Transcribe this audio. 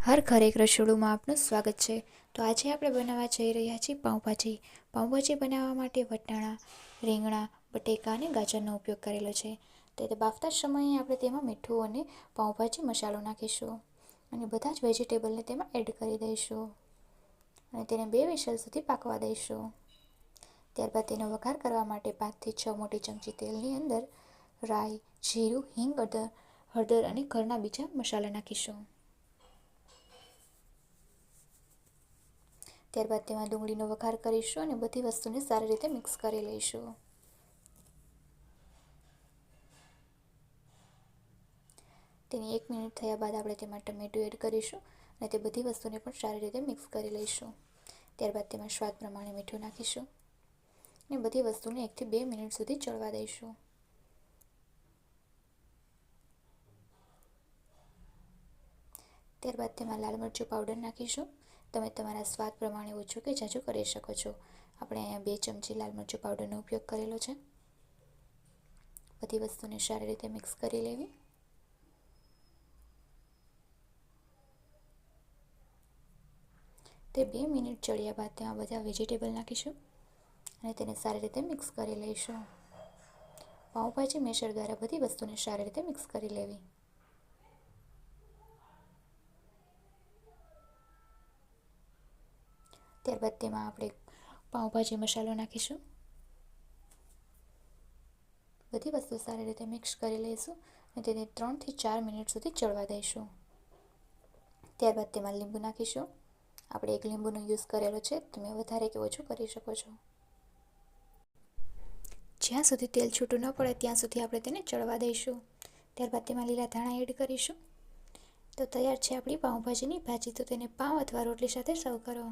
હર ઘર એક રસોડુંમાં આપનું સ્વાગત છે। તો આજે આપણે બનાવવા જઈ રહ્યા છીએ પાઉંભાજી। પાઉંભાજી બનાવવા માટે વટાણા, રીંગણા, બટેકા અને ગાજરનો ઉપયોગ કરેલો છે। તે બાફતા સમયે આપણે તેમાં મીઠું અને પાઉંભાજી મસાલો નાખીશું અને બધા જ વેજીટેબલને તેમાં એડ કરી દઈશું અને તેને 2 વિસલ સુધી પાકવા દઈશું। ત્યારબાદ તેનો વઘાર કરવા માટે 5 થી 6 મોટી ચમચી તેલની અંદર રાઈ, જીરું, હિંગ, હળદર અને ઘરના બીજા મસાલા નાખીશું। ત્યારબાદ તેમાં ડુંગળીનો વઘાર કરીશું અને બધી વસ્તુને સારી રીતે મિક્સ કરી લઈશું। તેની 1 મિનિટ થયા બાદ આપણે તેમાં ટમેટું એડ કરીશું અને તે બધી વસ્તુને પણ સારી રીતે મિક્સ કરી લઈશું। ત્યારબાદ તેમાં સ્વાદ પ્રમાણે મીઠું નાખીશું અને બધી વસ્તુને 1 થી 2 મિનિટ સુધી ચડવા દઈશું। ત્યારબાદ તેમાં લાલ મરચું પાવડર નાખીશું। તમે તમારા સ્વાદ પ્રમાણે ઓછું કે ઝાઝું કરી શકો છો। આપણે અહીંયા 2 ચમચી લાલ મરચું પાવડરનો ઉપયોગ કરેલો છે। બધી વસ્તુને સારી રીતે મિક્સ કરી લેવી। તે 2 મિનિટ ચડ્યા બાદ તેમાં બધા વેજીટેબલ નાખીશું અને તેને સારી રીતે મિક્સ કરી લઈશું। પાઉંભાજી મેશર દ્વારા બધી વસ્તુને સારી રીતે મિક્સ કરી લેવી। ત્યારબાદ તેમાં આપણે પાઉંભાજી મસાલો નાખીશું। બધી વસ્તુ સારી રીતે મિક્સ કરી લઈશું અને તેને 3 થી 4 મિનિટ સુધી ચડવા દઈશું। ત્યારબાદ તેમાં લીંબુ નાખીશું। આપણે 1 લીંબુનો યુઝ કરેલો છે, તમે વધારે કે ઓછું કરી શકો છો। જ્યાં સુધી તેલ છૂટું ન પડે ત્યાં સુધી આપણે તેને ચડવા દઈશું। ત્યારબાદ તેમાં લીલા ધાણા એડ કરીશું। તો તૈયાર છે આપણી પાઉંભાજીની ભાજી। તો તેને પાઉં અથવા રોટલી સાથે સર્વ કરો।